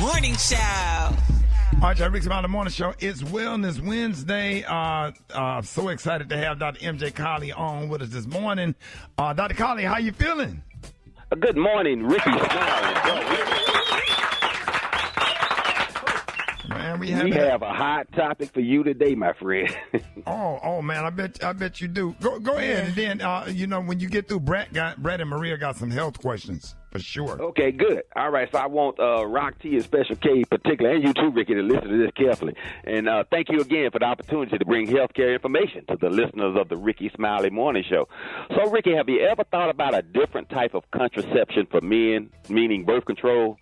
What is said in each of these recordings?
Morning Show. All right, Rickey Smiley Morning Show. It's Wellness Wednesday. So excited to have Dr. MJ Collier on with us this morning. Dr. Collier, how you feeling? Good morning, Rickey Smiley. Man, we have a hot topic for you today, my friend. oh man, I bet you do. Go ahead, and then when you get through, Brad and Maria got some health questions for sure. Okay, good. All right, so I want Rock T and Special K particularly, and you too, Rickey, to listen to this carefully. And thank you again for the opportunity to bring healthcare information to the listeners of the Rickey Smiley Morning Show. So, Rickey, have you ever thought about a different type of contraception for men, meaning birth control?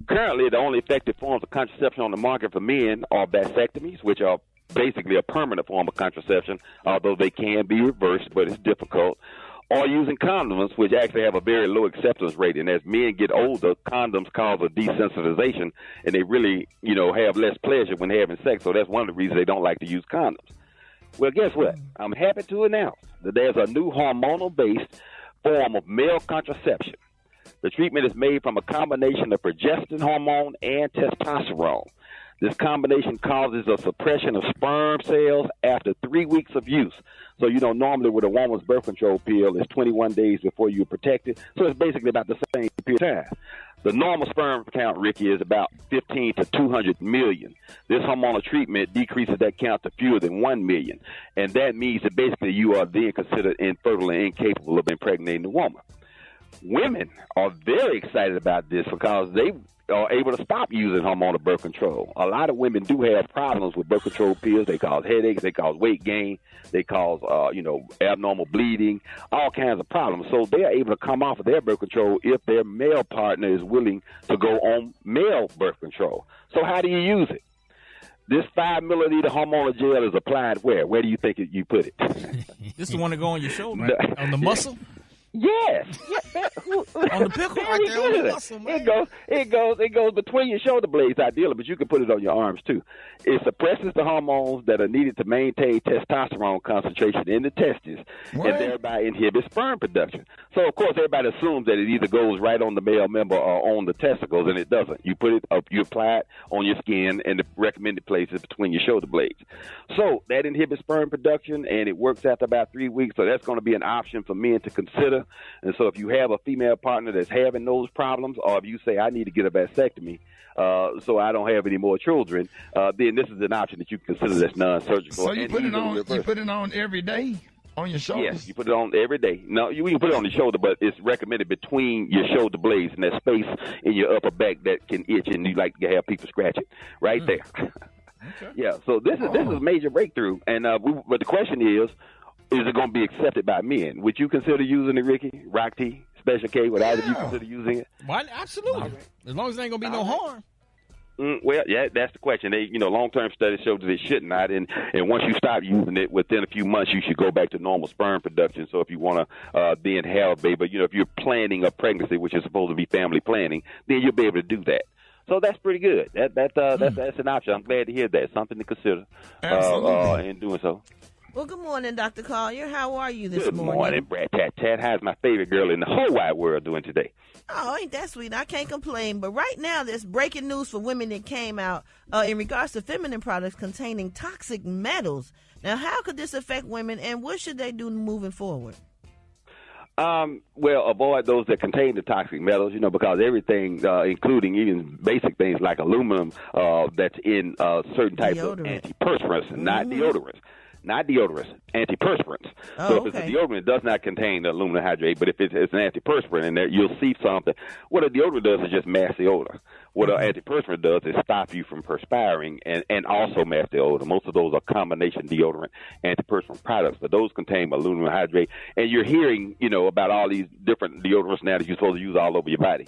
Currently, the only effective forms of contraception on the market for men are vasectomies, which are basically a permanent form of contraception, although they can be reversed, but it's difficult, or using condoms, which actually have a very low acceptance rate. And as men get older, condoms cause a desensitization, and they really, have less pleasure when having sex. So that's one of the reasons they don't like to use condoms. Well, guess what? I'm happy to announce that there's a new hormonal-based form of male contraception. The treatment is made from a combination of progesterone hormone and testosterone. This combination causes a suppression of sperm cells after 3 weeks of use. So, normally with a woman's birth control pill, it's 21 days before you're protected. So it's basically about the same period of time. The normal sperm count, Rickey, is about 15 to 200 million. This hormonal treatment decreases that count to fewer than 1 million. And that means that basically you are then considered infertile and incapable of impregnating the woman. Women are very excited about this because they are able to stop using hormonal birth control. A lot of women do have problems with birth control pills. They cause headaches, they cause weight gain, they cause, abnormal bleeding, all kinds of problems. So they're able to come off of their birth control if their male partner is willing to go on male birth control. So how do you use it? This 5 milliliter hormonal gel is applied where? Where do you think you put it? This is the one to go on your shoulder, on the muscle? Yes. On the pickle right there on the muscle, man. It goes between your shoulder blades, ideally, but you can put it on your arms, too. It suppresses the hormones that are needed to maintain testosterone concentration in the testes and thereby inhibit sperm production. So, of course, everybody assumes that it either goes right on the male member or on the testicles, and it doesn't. You put it up, you apply it on your skin, and the recommended place is between your shoulder blades. So that inhibits sperm production, and it works after about 3 weeks, so that's going to be an option for men to consider. And so if you have a female partner that's having those problems, or if you say, I need to get a vasectomy so I don't have any more children, then this is an option that you can consider that's non-surgical. So you put it on every day on your shoulder? Yes, you put it on every day. No, you can put it on the shoulder, but it's recommended between your shoulder blades and that space in your upper back that can itch, and you like to have people scratch it right there. Okay. Yeah, so this is a major breakthrough. And but the question is it going to be accepted by men? Would you consider using it, Rickey? Rock T, Special K, would either of you consider using it? Why? Absolutely. As long as there ain't going to be no harm. Well, yeah, that's the question. Long-term studies show that it should not, and once you stop using it, within a few months, you should go back to normal sperm production. So if you want to then have a baby, if you're planning a pregnancy, which is supposed to be family planning, then you'll be able to do that. So that's pretty good. That's an option. I'm glad to hear that. Something to consider in doing so. Well, good morning, Dr. Collier. How are you this morning? Good morning, Brad Tat. How's my favorite girl in the whole wide world doing today? Oh, ain't that sweet? I can't complain. But right now, there's breaking news for women that came out in regards to feminine products containing toxic metals. Now, how could this affect women, and what should they do moving forward? Well, avoid those that contain the toxic metals, because everything, including even basic things like aluminum, that's in certain types of antiperspirants, not deodorants. Not deodorants, antiperspirants. So if it's a deodorant, it does not contain aluminum hydrate, but if it's an antiperspirant in there, you'll see something. What a deodorant does is just mask the odor. What an antiperspirant does is stop you from perspiring and also mask the odor. Most of those are combination deodorant antiperspirant products, but those contain aluminum hydrate. And you're hearing, about all these different deodorants now that you're supposed to use all over your body.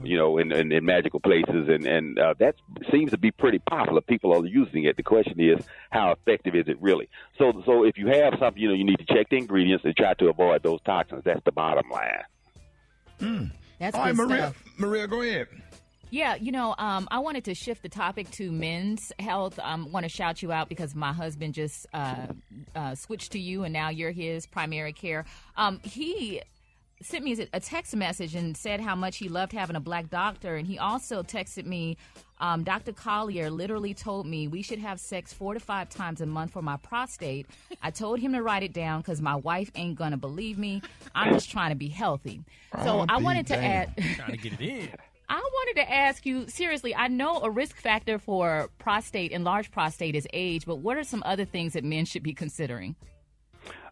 In magical places, and that seems to be pretty popular. People are using it. The question is, how effective is it really? So if you have something, you need to check the ingredients and try to avoid those toxins. That's the bottom line. That's all right, Maria, go ahead. Yeah, I wanted to shift the topic to men's health. I want to shout you out because my husband just switched to you, and now you're his primary care. He sent me a text message and said how much he loved having a black doctor. And he also texted me, Dr. Collier literally told me we should have sex 4 to 5 times a month for my prostate. I told him to write it down because my wife ain't going to believe me. I'm just trying to be healthy. So I wanted to add. Trying to get it in. I wanted to ask you, seriously, I know a risk factor for prostate, enlarged prostate, is age, but what are some other things that men should be considering?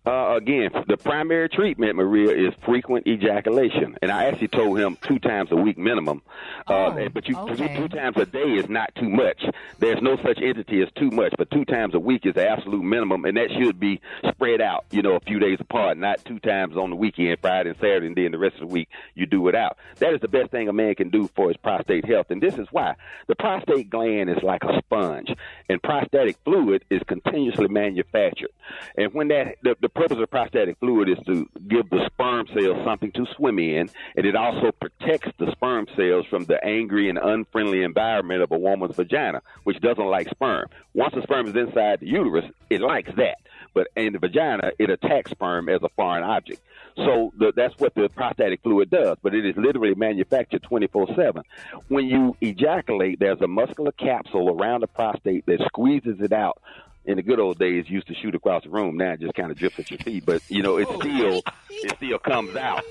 Again, the primary treatment, Maria, is frequent ejaculation. And I actually told him 2 times a week minimum. But 2 times a day is not too much. There's no such entity as too much, but 2 times a week is the absolute minimum, and that should be spread out, a few days apart, not 2 times on the weekend, Friday and Saturday, and then the rest of the week you do it out. That is the best thing a man can do for his prostate health, and this is why. The prostate gland is like a sponge, and prostatic fluid is continuously manufactured. And when the purpose of prostatic fluid is to give the sperm cells something to swim in, and it also protects the sperm cells from the angry and unfriendly environment of a woman's vagina, which doesn't like sperm. Once the sperm is inside the uterus, it likes that. But in the vagina, it attacks sperm as a foreign object. So that's what the prostatic fluid does, but it is literally manufactured 24/7. When you ejaculate, there's a muscular capsule around the prostate that squeezes it out. In the good old days, you used to shoot across the room. Now it just kind of drips at your feet. But, it still comes out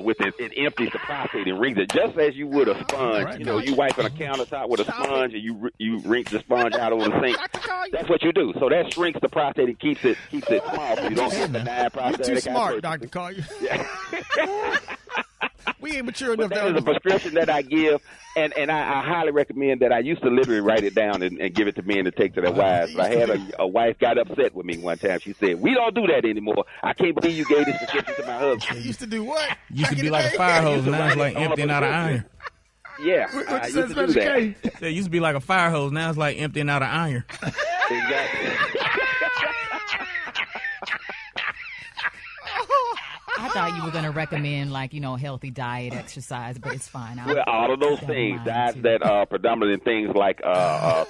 with it. It empties the prostate and rings it just as you would a sponge. Right, you wipe on a countertop with a sponge and you rinse the sponge out over the sink. That's what you do. So that shrinks the prostate and keeps it small so you don't get benign prostate. You're too smart, Dr. Collier. Yeah. We ain't mature enough. That is a prescription that I give, and I highly recommend that. I used to literally write it down and give it to men to take to their wives. But I had a wife got upset with me one time. She said, "We don't do that anymore. I can't believe you gave this prescription to my husband." You used to do what? Used to be like a fire hose, now it's like emptying out an iron. Yeah, what I used to do that. It used to be like a fire hose, now it's like emptying out an iron. Exactly. I thought you were going to recommend, healthy diet, exercise, but it's fine. All of those things, diets that are predominant in things like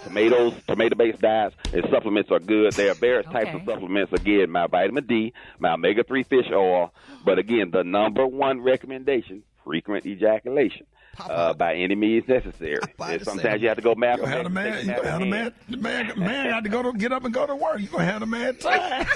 tomatoes, tomato-based diets, and supplements are good. There are various types of supplements. Again, my vitamin D, my omega-3 fish oil. But again, the number one recommendation, frequent ejaculation. By any means necessary. And sometimes you have to go mad. You have a man. You have a man. The man got to get up and go to work. You gonna have a mad time.